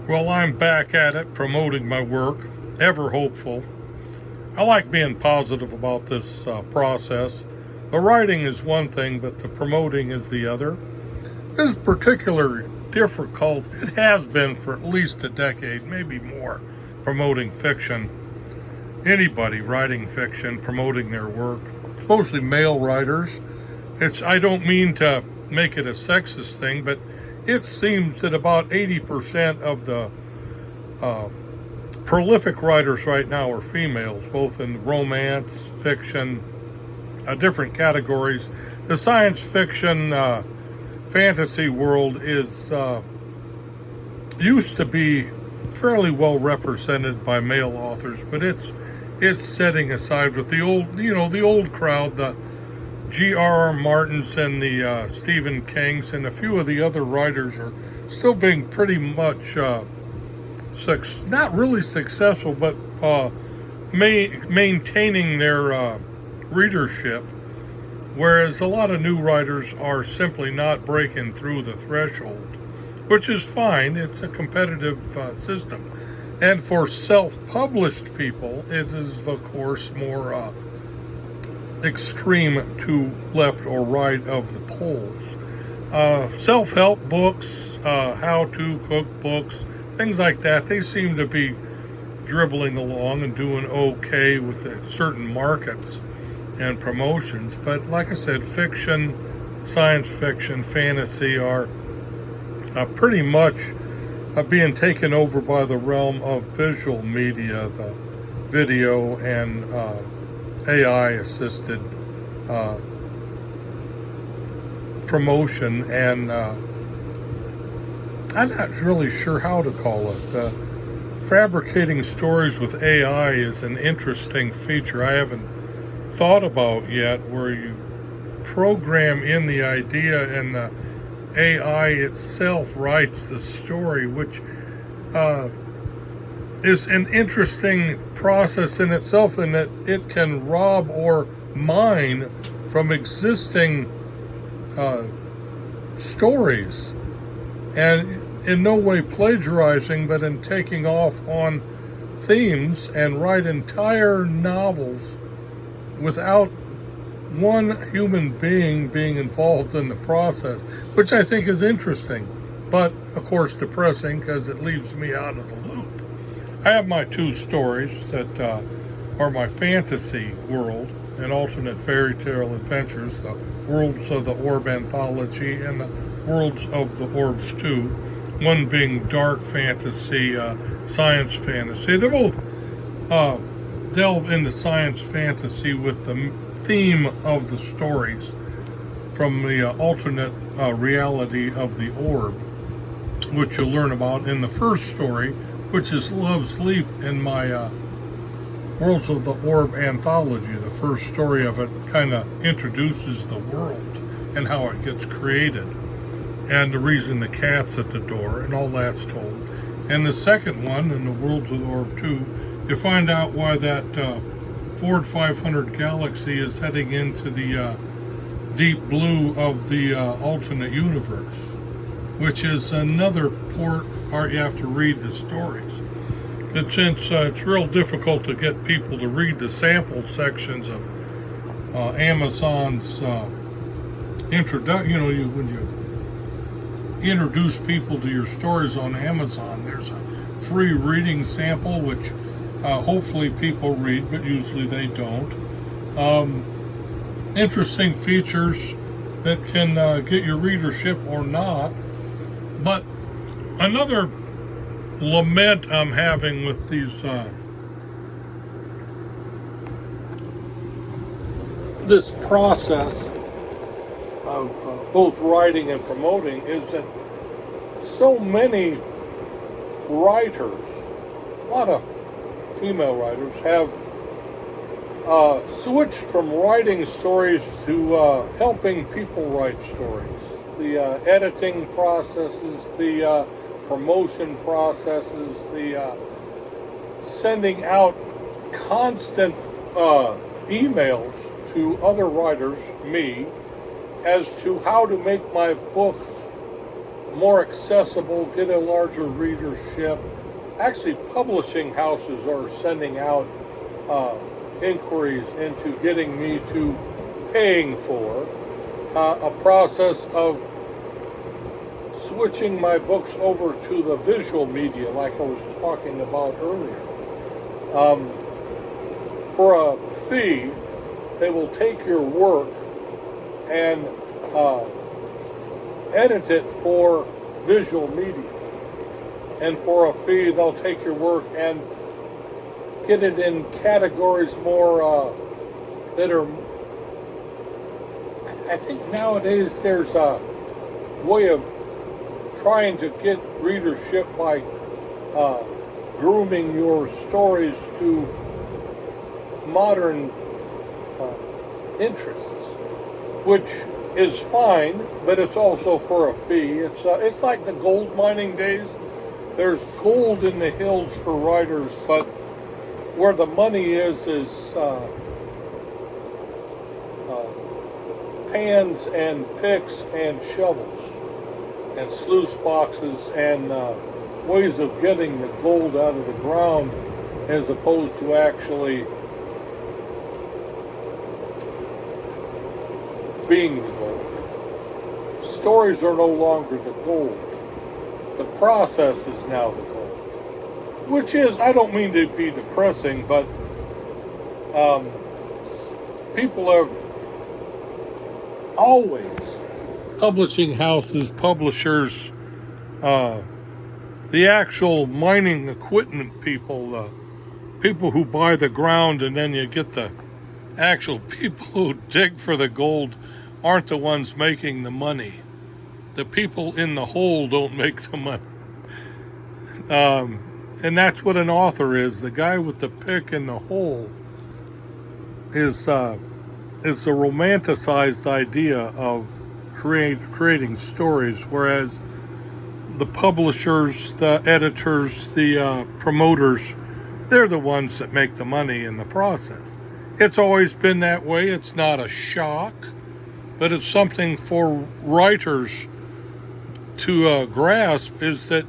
Well, I'm back at it, promoting my work, ever hopeful. I like being positive about this process. The writing is one thing, but the promoting is the other. This is particularly difficult. It has been for at least a decade, maybe more, promoting fiction. Anybody writing fiction, promoting their work, mostly male writers. I don't mean to make it a sexist thing, but it seems that about 80% of the uh, prolific writers right now are females, both in romance, fiction, different categories. The science fiction fantasy world is used to be fairly well represented by male authors, but it's setting aside with the old crowd, the G.R.R. Martins and the Stephen Kings and a few of the other writers are still being pretty much not really successful, but maintaining their readership, whereas a lot of new writers are simply not breaking through the threshold, which is fine. It's a competitive system. And for self-published people, it is, of course, more extreme to left or right of the polls. Self-help books, how-to cookbooks, things like that, they seem to be dribbling along and doing okay with certain markets and promotions. But like I said, fiction, science fiction, fantasy are pretty much being taken over by the realm of visual media, the video and AI-assisted promotion, and I'm not really sure how to call it. Fabricating stories with AI is an interesting feature I haven't thought about yet, where you program in the idea and the AI itself writes the story, which is an interesting process in itself, in that it can rob or mine from existing stories, and in no way plagiarizing, but in taking off on themes and write entire novels without one human being involved in the process, which I think is interesting, but of course depressing because it leaves me out of the loop. I have my two stories that are my fantasy world and alternate fairy tale adventures, the Worlds of the Orb Anthology and the Worlds of the Orbs 2, one being dark fantasy, science fantasy. They both delve into science fantasy with the theme of the stories from the alternate reality of the orb, which you'll learn about in the first story, which is Love's Leap in my Worlds of the Orb Anthology. The first story of it kind of introduces the world and how it gets created, and the reason the cat's at the door, and all that's told. And the second one, in the Worlds of the Orb 2, you find out why that Ford 500 Galaxy is heading into the deep blue of the alternate universe, which is another part you have to read the stories. That since it's real difficult to get people to read the sample sections of Amazon's introduction, when you introduce people to your stories on Amazon, there's a free reading sample, which hopefully people read, but usually they don't. Interesting features that can get your readership or not. But another lament I'm having with these this process of both writing and promoting is that so many writers, a lot of female writers, have switched from writing stories to helping people write stories. The editing processes, the promotion processes, the sending out constant emails to other writers, me, as to how to make my book more accessible, get a larger readership. Actually, publishing houses are sending out inquiries into getting me to paying for a process of switching my books over to the visual media, like I was talking about earlier. For a fee, they will take your work and edit it for visual media. And for a fee, they'll take your work and get it in categories more that are. I think nowadays there's a way of trying to get readership by grooming your stories to modern interests, which is fine, but it's also for a fee. It's like the gold mining days. There's gold in the hills for writers, but where the money is pans and picks and shovels and sluice boxes and ways of getting the gold out of the ground, as opposed to actually being the gold. Stories are no longer the gold. The process is now the gold. Which is, I don't mean to be depressing, but people are always, publishing houses, publishers, the actual mining equipment people, people who buy the ground, and then you get the actual people who dig for the gold aren't the ones making the money. The people in the hole don't make the money. And that's what an author is. The guy with the pick in the hole is a romanticized idea of creating stories, whereas the publishers, the editors, the promoters, they're the ones that make the money in the process. It's always been that way. It's not a shock, but it's something for writers to grasp, is that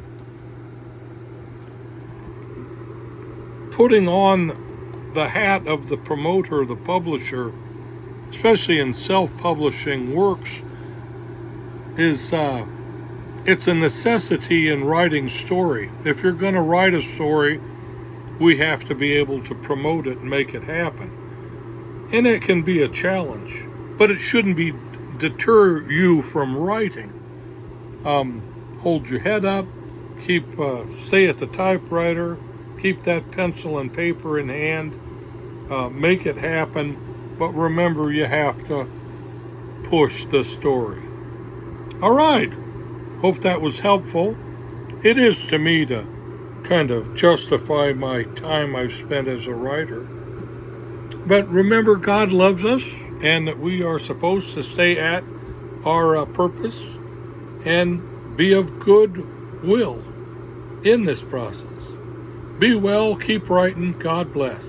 putting on the hat of the promoter, the publisher, especially in self-publishing works, is it's a necessity in writing story. If you're going to write a story, we have to be able to promote it and make it happen. And it can be a challenge, but it shouldn't deter you from writing. Hold your head up, stay at the typewriter, keep that pencil and paper in hand, make it happen, but remember, you have to push the story. All right, hope that was helpful. It is to me to kind of justify my time I've spent as a writer. But remember, God loves us, and that we are supposed to stay at our purpose and be of good will in this process. Be well, keep writing. God bless.